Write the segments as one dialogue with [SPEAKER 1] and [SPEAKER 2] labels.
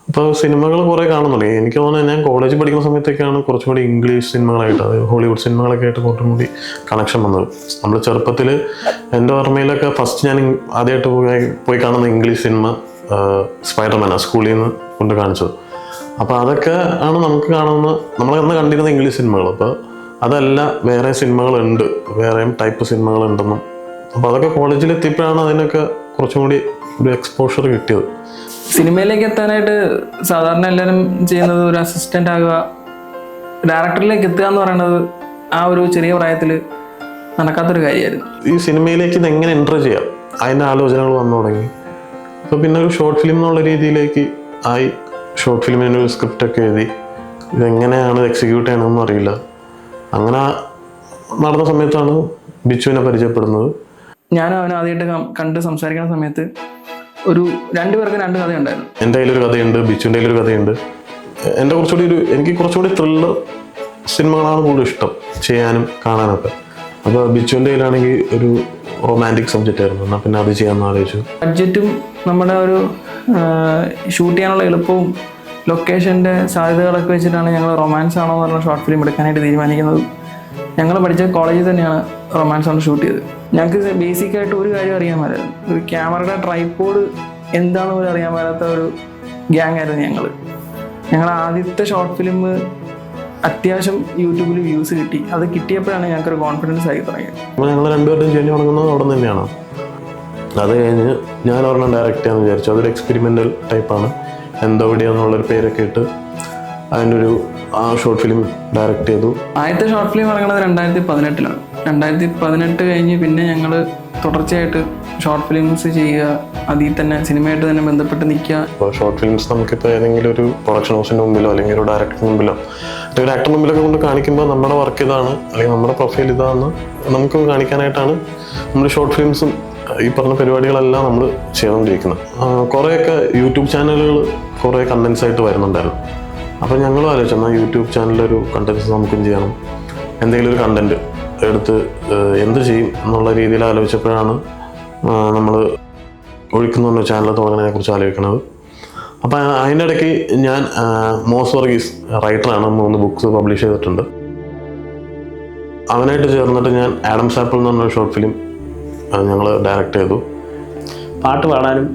[SPEAKER 1] അപ്പോൾ സിനിമകൾ കുറേ കാണുന്നുണ്ട്. എനിക്ക് തോന്നുന്നത് ഞാൻ കോളേജിൽ പഠിക്കുന്ന സമയത്തൊക്കെയാണ് കുറച്ചുകൂടി ഇംഗ്ലീഷ് സിനിമകളായിട്ട്, അത് ഹോളിവുഡ് സിനിമകളൊക്കെ ആയിട്ട് കുറച്ചും കൂടി കണക്ഷൻ വന്നത്. നമ്മൾ ചെറുപ്പത്തിൽ എൻ്റെ ഓർമ്മയിലൊക്കെ ഫസ്റ്റ് ഞാൻ ആദ്യമായിട്ട് പോയി കാണുന്ന ഇംഗ്ലീഷ് സിനിമ സ്പൈഡർമാനാണ്, സ്കൂളിൽ നിന്ന് കൊണ്ട് കാണിച്ചത്. അപ്പോൾ അതൊക്കെ ആണ് നമുക്ക് കാണുന്ന, നമ്മളന്ന് കണ്ടിരുന്ന ഇംഗ്ലീഷ് സിനിമകൾ. അപ്പോൾ അതല്ല, വേറെ സിനിമകളുണ്ട്, വേറെയും ടൈപ്പ് സിനിമകളുണ്ടെന്നും. അപ്പോൾ അതൊക്കെ കോളേജിൽ എത്തിയപ്പോഴാണ് അതിനൊക്കെ കുറച്ചും കൂടി ഒരു എക്സ്പോഷർ കിട്ടിയത്.
[SPEAKER 2] സിനിമയിലേക്ക് എത്താനായിട്ട് സാധാരണ എല്ലാവരും ചെയ്യുന്നത് ഒരു അസിസ്റ്റൻ്റ് ആകുക, ഡയറക്ടറിലേക്ക് എത്തുക എന്ന് പറയുന്നത് ആ ഒരു ചെറിയ പ്രായത്തിൽ നടക്കാത്തൊരു കാര്യമായിരുന്നു.
[SPEAKER 1] ഈ സിനിമയിലേക്ക് ഇത് എങ്ങനെ എൻ്റർ ചെയ്യാം, അതിൻ്റെ ആലോചനകൾ വന്നു തുടങ്ങി. അപ്പോൾ പിന്നെ ഒരു ഷോർട്ട് ഫിലിം എന്നുള്ള രീതിയിലേക്ക് ആയി. ഷോർട്ട് ഫിലിമിന് ഒരു സ്ക്രിപ്റ്റൊക്കെ എഴുതി, ഇതെങ്ങനെയാണ് എക്സിക്യൂട്ട് ചെയ്യണമെന്നും അറിയില്ല. അങ്ങനെ നടന്ന സമയത്താണ് ബിച്ചുവിനെ പരിചയപ്പെടുന്നത്.
[SPEAKER 2] ഞാനും അവനെ ആദ്യമായിട്ട് കണ്ട് സംസാരിക്കുന്ന സമയത്ത് ഒരു രണ്ടുപേർക്ക് രണ്ട് കഥയുണ്ടായിരുന്നു.
[SPEAKER 1] എൻ്റെ കയ്യിലൊരു കഥയുണ്ട്, ബിച്ചുവിൻ്റെ കയ്യിലൊരു കഥയുണ്ട്. എൻ്റെ എനിക്ക് കുറച്ചുകൂടി ത്രില്ലർ സിനിമകളാണ് കൂടുതൽ ഇഷ്ടം ചെയ്യാനും കാണാനൊക്കെ. അപ്പോൾ ബിച്ചുവിൻ്റെ കയ്യിലാണെങ്കിൽ ഒരു റൊമാൻറ്റിക് സബ്ജക്റ്റ് ആയിരുന്നു. എന്നാൽ പിന്നെ അത് ചെയ്യാമെന്ന് ആലോചിച്ചു.
[SPEAKER 2] ബഡ്ജറ്റും നമ്മുടെ ഒരു ഷൂട്ട് ചെയ്യാനുള്ള എളുപ്പവും ലൊക്കേഷൻ്റെ സാധ്യതകളൊക്കെ വെച്ചിട്ടാണ് ഞങ്ങൾ റൊമാൻസ് ആണോ എന്ന് പറഞ്ഞ ഷോർട്ട് ഫിലിം എടുക്കാനായിട്ട് തീരുമാനിക്കുന്നത്. ഞങ്ങൾ പഠിച്ച കോളേജിൽ തന്നെയാണ് റൊമാൻസ് ആണ് ഷൂട്ട് ചെയ്തത്. ഞങ്ങൾക്ക് ബേസിക്കായിട്ട് ഒരു കാര്യം അറിയാൻ പാടില്ലായിരുന്നു. ഒരു ക്യാമറയുടെ ട്രൈപോഡ് എന്താണെന്ന് പോലും അറിയാൻ പാടാത്ത ഒരു ഗ്യാങ് ആയിരുന്നു ഞങ്ങളുടെ ആദ്യത്തെ ഷോർട്ട് ഫിലിം അത്യാവശ്യം യൂട്യൂബിൽ വ്യൂസ് കിട്ടി. അത് കിട്ടിയപ്പോഴാണ് ഞങ്ങൾക്കൊരു കോൺഫിഡൻസ് ആയി തുടങ്ങിയത്.
[SPEAKER 1] അപ്പോൾ ഞങ്ങൾ രണ്ടുപേരും ചെയ്ഞ്ഞ് തുടങ്ങുന്നത് അവിടെ തന്നെയാണ്. അത് കഴിഞ്ഞ് ഞാൻ ഒരെണ്ണം ഡയറക്റ്റ് ചെയ്യാമെന്ന് വിചാരിച്ചു. അതൊരു എക്സ്പെരിമെൻ്റൽ ടൈപ്പാണ്. എന്തോവിടെയാണെന്നുള്ളൊരു പേരൊക്കെ ഇട്ട് അതിൻ്റെ ഒരു ആ ഷോർട്ട് ഫിലിം ഡയറക്റ്റ് ചെയ്തു.
[SPEAKER 2] ആദ്യത്തെ ഷോർട്ട് ഫിലിം ഇറങ്ങുന്നത് 2018 2018 കഴിഞ്ഞ് പിന്നെ ഞങ്ങൾ തുടർച്ചയായിട്ട് ഷോർട്ട് ഫിലിംസ് ചെയ്യുക, അതിൽ തന്നെ സിനിമയായിട്ട് തന്നെ ബന്ധപ്പെട്ട് നിൽക്കുക.
[SPEAKER 1] അപ്പോൾ ഷോർട്ട് ഫിലിംസ് നമുക്കിപ്പോൾ ഏതെങ്കിലും ഒരു പ്രൊഡക്ഷൻ ഹൗസിൻ്റെ മുമ്പിലോ അല്ലെങ്കിൽ ഒരു ഡയറക്ടറിന് മുമ്പിലോ ഒരു ആക്ടർ മുമ്പിലൊക്കെ കൊണ്ട് കാണിക്കുമ്പോൾ നമ്മുടെ വർക്ക് ഇതാണ് അല്ലെങ്കിൽ നമ്മുടെ പ്രൊഫൈൽ ഇതാണെന്ന് നമുക്ക് കാണിക്കാനായിട്ടാണ് നമ്മൾ ഷോർട്ട് ഫിലിംസും ഈ പറഞ്ഞ പരിപാടികളെല്ലാം നമ്മൾ ചെയ്തുകൊണ്ടിരിക്കുന്നത്. കുറേയൊക്കെ യൂട്യൂബ് ചാനലുകൾ കുറേ കണ്ടൻസ് ആയിട്ട് വരുന്നുണ്ടായിരുന്നു. അപ്പോൾ ഞങ്ങളും ആലോചിച്ചു, എന്നാൽ യൂട്യൂബ് ചാനലിലൊരു കണ്ടൻസ് നമുക്കും ചെയ്യണം, എന്തെങ്കിലും ഒരു കണ്ടൻറ്റ് എടുത്ത് എന്ത് ചെയ്യും എന്നുള്ള രീതിയിൽ ആലോചിച്ചപ്പോഴാണ് നമ്മൾ ഒഴുക്കുന്ന ചാനൽ തുടങ്ങുന്നതിനെ കുറിച്ച് ആലോചിക്കുന്നത്. അപ്പോൾ അതിൻ്റെ ഇടയ്ക്ക് ഞാൻ മോസ് വർഗീസ് റൈറ്ററാണ്, 3 ബുക്സ് പബ്ലിഷ് ചെയ്തിട്ടുണ്ട്. അവനായിട്ട് ചേർന്നിട്ട് ഞാൻ ആഡംസ് ആപ്പിൾ എന്ന് പറഞ്ഞൊരു ഷോർട്ട് ഫിലിം ഞങ്ങൾ ഡയറക്റ്റ് ചെയ്തു.
[SPEAKER 3] പാട്ട് പാടാനും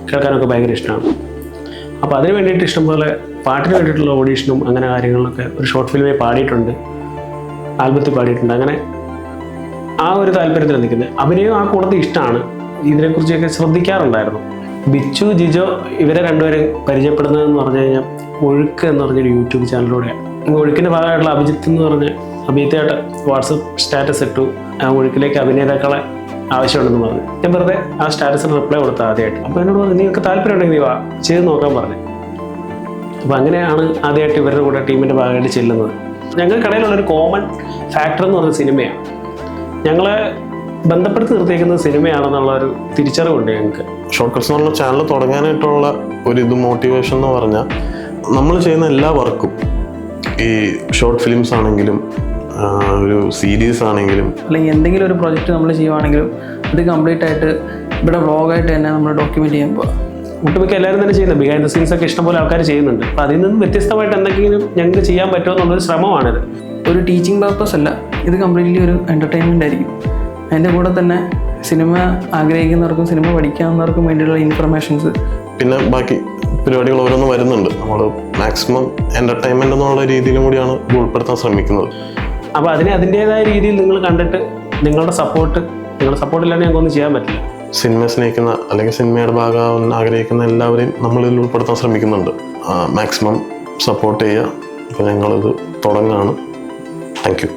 [SPEAKER 3] കേൾക്കാനൊക്കെ ഭയങ്കര ഇഷ്ടമാണ്. അപ്പോൾ അതിന് വേണ്ടിയിട്ട് ഇഷ്ടംപോലെ പാട്ടിന് വേണ്ടിയിട്ടുള്ള ഓഡീഷനും അങ്ങനെ കാര്യങ്ങളിലൊക്കെ ഒരു ഷോർട്ട് ഫിലിമേ പാടിയിട്ടുണ്ട്, ആൽബത്തിൽ പാടിയിട്ടുണ്ട്. അങ്ങനെ ആ ഒരു താല്പര്യത്തിൽ നിൽക്കുന്നത്. അഭിനയം ആ കൂട്ടത്തിൽ ഇഷ്ടമാണ്, ഇതിനെക്കുറിച്ചൊക്കെ ശ്രദ്ധിക്കാറുണ്ടായിരുന്നു. ബിച്ചു, ജിജോ ഇവരെ രണ്ടുപേരും പരിചയപ്പെടുന്നതെന്ന് പറഞ്ഞു കഴിഞ്ഞാൽ ഒഴുക്ക് എന്ന് പറഞ്ഞൊരു യൂട്യൂബ് ചാനലിലൂടെയാണ്. ഒഴുക്കിൻ്റെ ഭാഗമായിട്ടുള്ള അഭിജിത്ത് എന്ന് പറഞ്ഞ് അഭിജിത്തായിട്ട് വാട്സപ്പ് സ്റ്റാറ്റസ് ഇട്ടു, ആ ഒഴുക്കിലേക്ക് അഭിനേതാക്കളെ ആവശ്യമുണ്ടെന്ന് പറഞ്ഞു. ഞാൻ വെറുതെ ആ സ്റ്റാറ്റസിന് റിപ്ലൈ കൊടുത്ത ആദ്യമായിട്ട്. അപ്പോൾ എന്നോട് പറഞ്ഞു, നിങ്ങൾക്ക് താല്പര്യം ഉണ്ടെങ്കിൽ നീ വാ ചെയ്ത് നോക്കാൻ പറഞ്ഞു. അപ്പോൾ അങ്ങനെയാണ് ആദ്യമായിട്ട് ഇവരുടെ കൂടെ ടീമിൻ്റെ ഭാഗമായിട്ട് ചെല്ലുന്നത്. ഞങ്ങൾക്കിടയിലുള്ളൊരു കോമൺ ഫാക്ടർ എന്ന് പറഞ്ഞ സിനിമയാണ്. ഞങ്ങളെ ബന്ധപ്പെടുത്തി നിർത്തിയിരിക്കുന്നത് സിനിമയാണെന്നുള്ള ഒരു തിരിച്ചറിവുണ്ട് ഞങ്ങൾക്ക്.
[SPEAKER 1] ഷോർട്ട് കട്ട്സ് എന്നുള്ള ചാനൽ തുടങ്ങാനായിട്ടുള്ള ഒരു മോട്ടിവേഷൻ എന്ന് പറഞ്ഞാൽ നമ്മൾ ചെയ്യുന്ന എല്ലാ വർക്കും, ഈ ഷോർട്ട് ഫിലിംസ് ആണെങ്കിലും ഒരു സീരീസ് ആണെങ്കിലും
[SPEAKER 2] അല്ലെങ്കിൽ എന്തെങ്കിലും ഒരു പ്രൊജക്റ്റ് നമ്മൾ ചെയ്യുവാണെങ്കിലും അത് കംപ്ലീറ്റ് ആയിട്ട് ഇവിടെ വ്ളോഗായിട്ട് തന്നെ നമ്മൾ ഡോക്യുമെൻ്റ് ചെയ്യുമ്പോൾ
[SPEAKER 3] ഒട്ടുമിക്ക എല്ലാവരും തന്നെ ചെയ്യുന്നത് ബിഹൈൻഡ് ദ സീൻസ് ഒക്കെ ഇഷ്ടംപോലെ ആൾക്കാർ ചെയ്യുന്നുണ്ട്. അപ്പോൾ അതിൽ നിന്നും വ്യത്യസ്തമായിട്ട് എന്തെങ്കിലും ഞങ്ങൾക്ക് ചെയ്യാൻ പറ്റുമോ എന്നുള്ളൊരു ശ്രമമാണിത്.
[SPEAKER 2] ഒരു ടീച്ചിങ് പർപ്പസ് അല്ല, ഇത് കംപ്ലീറ്റ്ലി ഒരു എൻ്റർടൈൻമെൻ്റ് ആയിരിക്കും. അതിൻ്റെ കൂടെ തന്നെ സിനിമ ആഗ്രഹിക്കുന്നവർക്കും സിനിമ പഠിക്കാവുന്നവർക്കും വേണ്ടിയുള്ള ഇൻഫർമേഷൻസ്,
[SPEAKER 1] പിന്നെ ബാക്കി പരിപാടികൾ ഓരോന്നും വരുന്നുണ്ട്. നമ്മൾ മാക്സിമം എൻ്റർടൈൻമെൻ്റ് എന്നുള്ള രീതിയിലും കൂടിയാണ് ഇത് ഉൾപ്പെടുത്താൻ ശ്രമിക്കുന്നത്.
[SPEAKER 3] അപ്പോൾ അതിൻ്റേതായ രീതിയിൽ നിങ്ങൾ കണ്ടിട്ട് നിങ്ങളുടെ സപ്പോർട്ടില്ലാതെ ഞങ്ങൾക്കൊന്നും ചെയ്യാൻ പറ്റില്ല.
[SPEAKER 1] സിനിമ സ്നേഹിക്കുന്ന അല്ലെങ്കിൽ സിനിമയുടെ ഭാഗമാവാൻ ആഗ്രഹിക്കുന്ന എല്ലാവരെയും നമ്മളിതിൽ ഉൾപ്പെടുത്താൻ ശ്രമിക്കുന്നുണ്ട്. മാക്സിമം സപ്പോർട്ട് ചെയ്യുക. അപ്പോൾ ഞങ്ങളിത് തുടങ്ങുകയാണ്. Thank you.